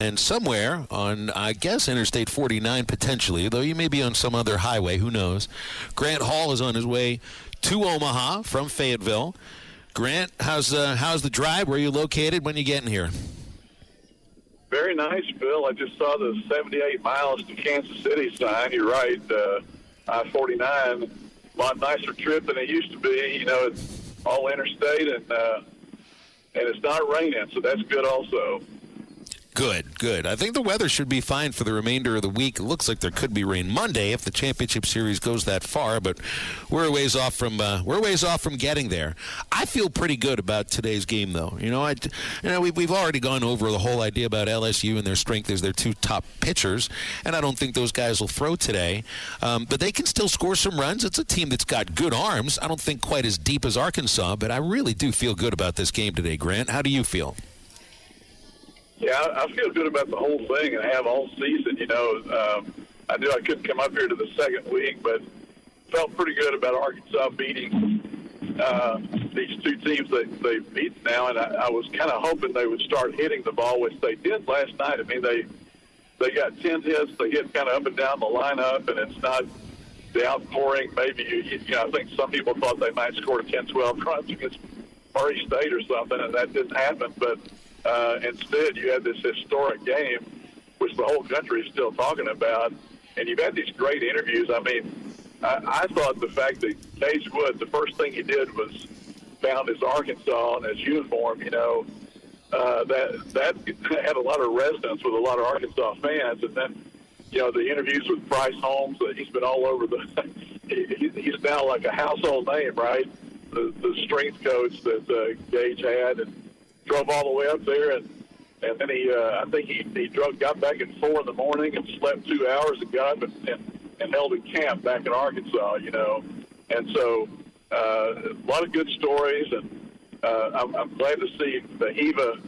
And somewhere on, I guess, Interstate 49 potentially, though you may be on some other highway, who knows. Grant Hall is on his way to Omaha from Fayetteville. Grant, how's the drive? Where are you located when you get in here? Very nice, Bill. I just saw the 78 miles to Kansas City sign. You're right. I-49, a lot nicer trip than it used to be. You know, it's all interstate, and it's not raining, so that's good also. Good. I think the weather should be fine for the remainder of the week. It looks like there could be rain Monday if the championship series goes that far, but we're a ways off from getting there. I feel pretty good about today's game, though. We've already gone over the whole idea about LSU and their strength as their two top pitchers, and I don't think those guys will throw today. But they can still score some runs. It's a team that's got good arms. I don't think quite as deep as Arkansas, but I really do feel good about this game today. Grant, how do you feel? Yeah, I feel good about the whole thing and have all season. I knew I couldn't come up here to the second week, but felt pretty good about Arkansas beating these two teams that they've beaten now. And I was kind of hoping they would start hitting the ball, which they did last night. I mean, they got 10 hits. They hit kind of up and down the lineup, and it's not the outpouring. Maybe, I think some people thought they might score 10, 12 runs against Murray State or something, and that didn't happen. But instead, you had this historic game, which the whole country is still talking about, and you've had these great interviews. I mean, I thought the fact that Case Wood, the first thing he did was found his Arkansas and his uniform, that had a lot of resonance with a lot of Arkansas fans. And then, the interviews with Bryce Holmes, he's been all over he's now like a household name, right? The strength coach that Gage had, and drove all the way up there, and then I think he got back at 4 in the morning and slept 2 hours and got up and held a camp back in Arkansas, And so a lot of good stories, and I'm glad to see Vahiva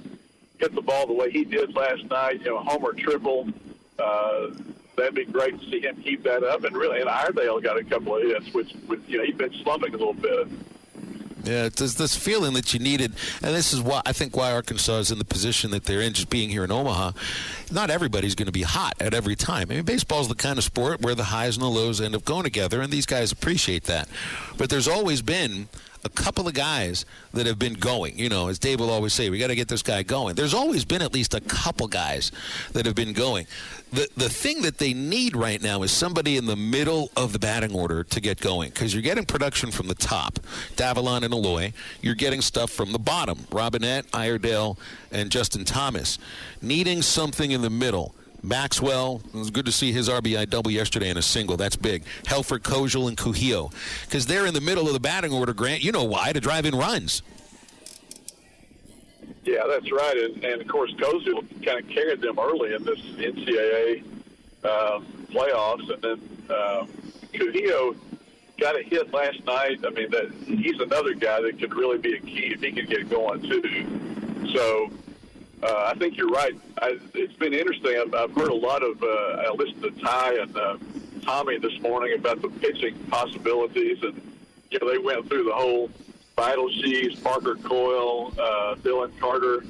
hit the ball the way he did last night, homer triple. That'd be great to see him keep that up. And really, and Iredale got a couple of hits, which he'd been slumping a little bit. Yeah, there's this feeling that you needed, and this is why Arkansas is in the position that they're in, just being here in Omaha. Not everybody's going to be hot at every time. I mean, baseball's the kind of sport where the highs and the lows end up going together, and these guys appreciate that. But there's always been a couple of guys that have been going. As Dave will always say, we got to get this guy going. There's always been at least a couple guys that have been going. The thing that they need right now is somebody in the middle of the batting order to get going, because you're getting production from the top, Davalon and Aloy. You're getting stuff from the bottom, Robinette, Iredale, and Justin Thomas. Needing something in the middle. Maxwell, it was good to see his RBI double yesterday in a single. That's big. Helfrich, Kojal, and Cujillo. Because they're in the middle of the batting order, Grant. You know why? To drive in runs. Yeah, that's right. And of course, Kojal kind of carried them early in this NCAA playoffs. And then Cujillo got a hit last night. I mean, he's another guy that could really be a key if he can get going, too. So I think you're right. It's been interesting. I've heard a lot of I listened to Ty and Tommy this morning about the pitching possibilities, and they went through the whole Vital Shees, Parker Coyle, Dylan Carter.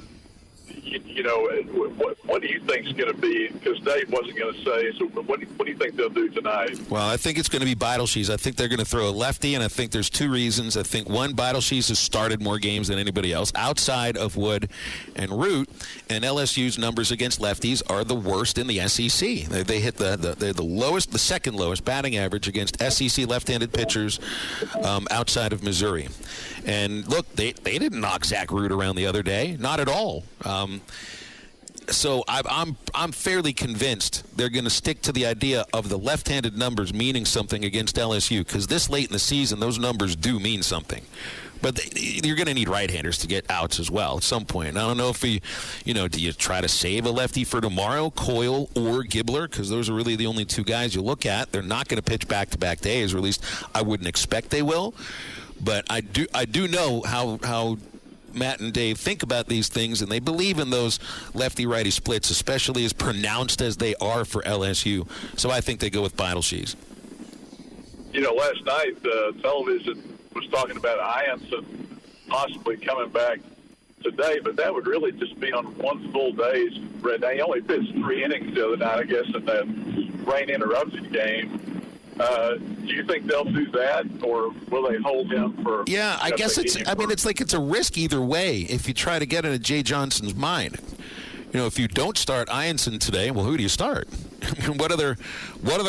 What do you think is going to be? Because Dave wasn't going to say. So what do you think they'll do tonight? Well, I think it's going to be Beidelshees. I think they're going to throw a lefty, and I think there's two reasons. I think, one, Beidelshees has started more games than anybody else outside of Wood and Root, and LSU's numbers against lefties are the worst in the SEC. They hit the second lowest batting average against SEC left-handed pitchers outside of Missouri. And look, they didn't knock Zach Root around the other day, not at all. So I'm fairly convinced they're going to stick to the idea of the left-handed numbers meaning something against LSU, because this late in the season, those numbers do mean something. But you're going to need right-handers to get outs as well at some point. And I don't know if do you try to save a lefty for tomorrow, Coyle or Gibbler, because those are really the only two guys you look at. They're not going to pitch back-to-back days, or at least I wouldn't expect they will. But I do know how Matt and Dave think about these things, and they believe in those lefty-righty splits, especially as pronounced as they are for LSU. So I think they go with Beidelshees. Last night, television was talking about Ianson possibly coming back today, but that would really just be on one full day's red day. He only pitched 3 innings the other night, I guess, in that rain-interrupted game. Do you think they'll do that, or will they hold him for? Yeah, I guess it's. I mean, it's like it's a risk either way. If you try to get into Jay Johnson's mind, if you don't start Ianson today, well, who do you start? I mean, what other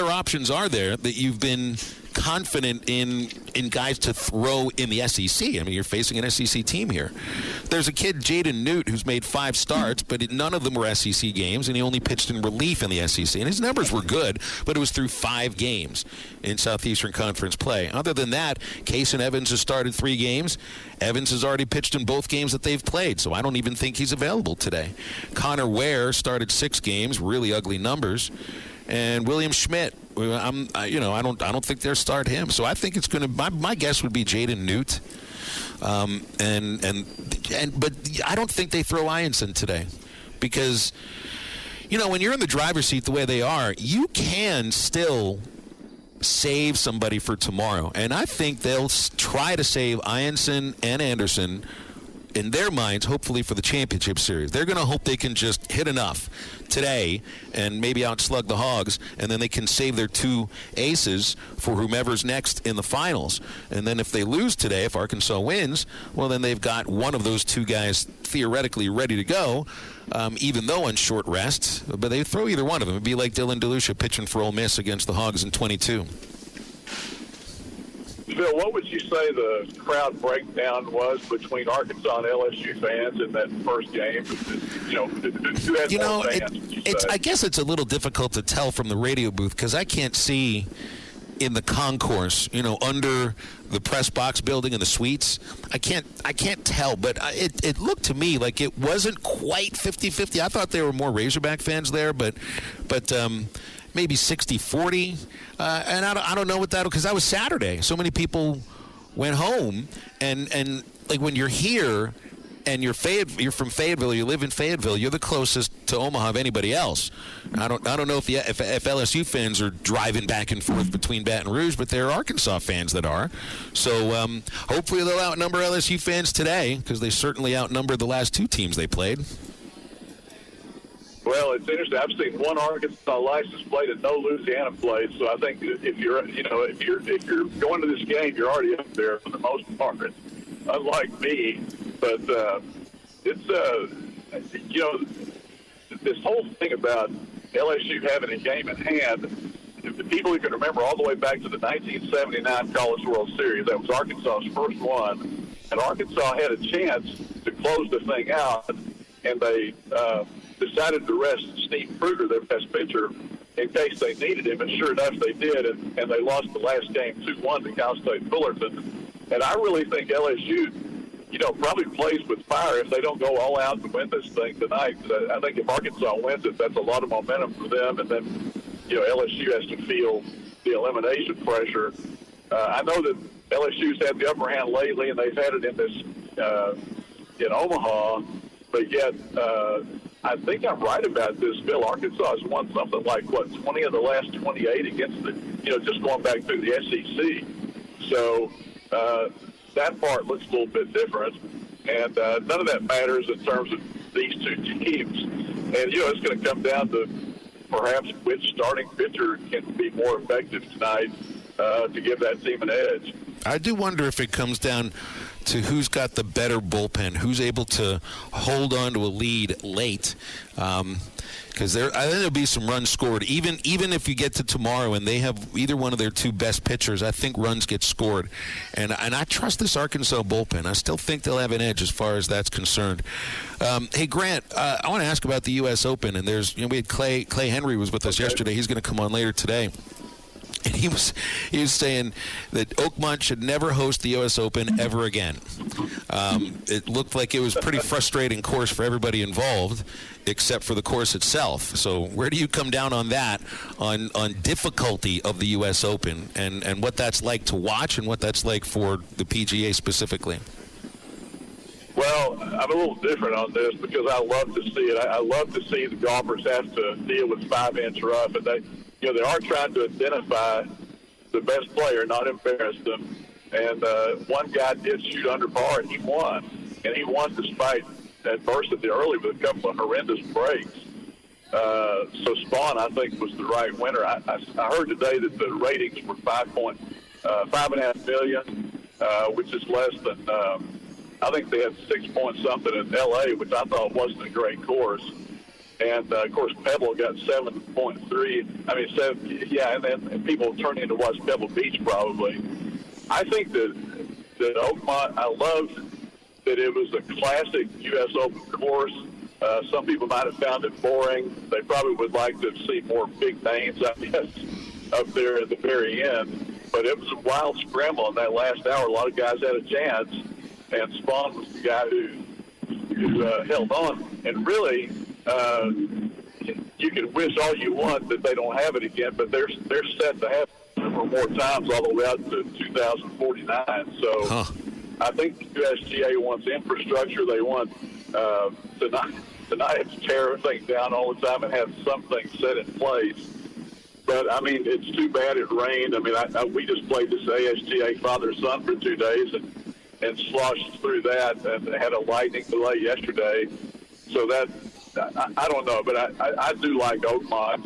options are there that you've been confident in guys to throw in the SEC? I mean, you're facing an SEC team here. There's a kid, Jaden Newt, who's made 5 starts, but none of them were SEC games, and he only pitched in relief in the SEC. And his numbers were good, but it was through 5 games in Southeastern Conference play. Other than that, Kaysen Evans has started 3 games. Evans has already pitched in both games that they've played, so I don't even think he's available today. Connor Ware started 6 games, really ugly numbers. And William Schmidt, I don't think they'll start him. So I think it's going to. My guess would be Jaden Newt, but I don't think they throw Ianson today, because when you're in the driver's seat the way they are, you can still save somebody for tomorrow, and I think they'll try to save Ianson and Anderson. In their minds, hopefully for the championship series. They're going to hope they can just hit enough today and maybe outslug the Hogs, and then they can save their 2 aces for whomever's next in the finals. And then if they lose today, if Arkansas wins, well, then they've got one of those 2 guys theoretically ready to go, even though on short rest. But they throw either one of them. It'd be like Dylan DeLucia pitching for Ole Miss against the Hogs in 22. Phil, what would you say the crowd breakdown was between Arkansas and LSU fans in that first game? Who had more fans, I guess it's a little difficult to tell from the radio booth because I can't see in the concourse, under the press box building and the suites. I can't tell, but it looked to me like it wasn't quite 50-50. I thought there were more Razorback fans there, but maybe 60-40, and I don't know what that'll, because that was Saturday. So many people went home, and like when you're here and you're from Fayetteville, you live in Fayetteville, you're the closest to Omaha of anybody else. I don't know if LSU fans are driving back and forth between Baton Rouge, but there are Arkansas fans that are. So hopefully they'll outnumber LSU fans today, because they certainly outnumbered the last 2 teams they played. Well, it's interesting. I've seen 1 Arkansas license plate and no Louisiana plate. So I think if you're going to this game, you're already up there for the most part. Unlike me, but it's this whole thing about LSU having a game in hand. The people who can remember all the way back to the 1979 College World Series, that was Arkansas's first one, and Arkansas had a chance to close the thing out, and they decided to rest Steve Kruger, their best pitcher, in case they needed him, and sure enough they did, and they lost the last game 2-1 to Cal State Fullerton. And I really think LSU, probably plays with fire if they don't go all out to win this thing tonight. I think if Arkansas wins it, that's a lot of momentum for them, and then, LSU has to feel the elimination pressure. I know that LSU's had the upper hand lately, and they've had it in this in Omaha, but yet I think I'm right about this, Bill. Arkansas has won something like, 20 of the last 28 against just going back through the SEC. So that part looks a little bit different, and none of that matters in terms of these 2 teams. And, it's going to come down to perhaps which starting pitcher can be more effective tonight to give that team an edge. I do wonder if it comes down to who's got the better bullpen, who's able to hold on to a lead late. Because I think there'll be some runs scored. Even if you get to tomorrow and they have either one of their 2 best pitchers, I think runs get scored. And I trust this Arkansas bullpen. I still think they'll have an edge as far as that's concerned. Hey, Grant, I want to ask about the U.S. Open. And there's, we had Clay Henry was with us yesterday. He's going to come on later today. And he was saying that Oakmont should never host the U.S. Open ever again. It looked like it was a pretty frustrating course for everybody involved, except for the course itself. So where do you come down on that, on difficulty of the U.S. Open, and what that's like to watch and what that's like for the PGA specifically? Well, I'm a little different on this because I love to see it. I love to see the golfers have to deal with 5-inch rough, and they are trying to identify the best player, not embarrass them. And one guy did shoot under par, and he won. And he won despite adversity early with a couple of horrendous breaks. So Spawn, I think, was the right winner. I heard today that the ratings were 5.5 million, which is less than, I think they had 6 point something in L.A., which I thought wasn't a great course. And, of course, Pebble got 7.3. I mean, 7, yeah, and people turning in to watch Pebble Beach probably. I think that Oakmont, I loved that it was a classic U.S. Open course. Some people might have found it boring. They probably would like to see more big names, I guess, up there at the very end. But it was a wild scramble in that last hour. A lot of guys had a chance, and Spawn was the guy who held on. And really, you can wish all you want that they don't have it again, but they're set to have it for more times all the way out to 2049. So I think USGA wants infrastructure. They want tonight to tear everything down all the time and have something set in place. But, I mean, it's too bad it rained. I mean, we just played this ASGA father-son for 2 days and sloshed through that and had a lightning delay yesterday. So that, I don't know, but I do like Oakmont,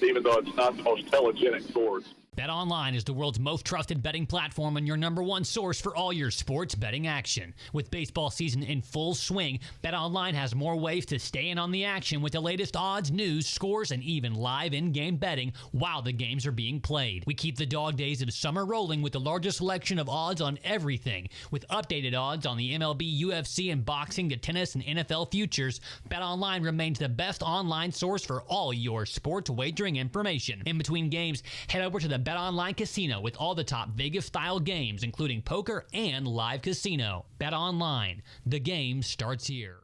even though it's not the most telegenic course. BetOnline is the world's most trusted betting platform and your #1 source for all your sports betting action. With baseball season in full swing, BetOnline has more ways to stay in on the action with the latest odds, news, scores, and even live in-game betting while the games are being played. We keep the dog days of summer rolling with the largest selection of odds on everything. With updated odds on the MLB, UFC, and boxing to tennis and NFL futures, BetOnline remains the best online source for all your sports wagering information. In between games, head over to the BetOnline Casino with all the top Vegas-style games, including poker and live casino. BetOnline, the game starts here.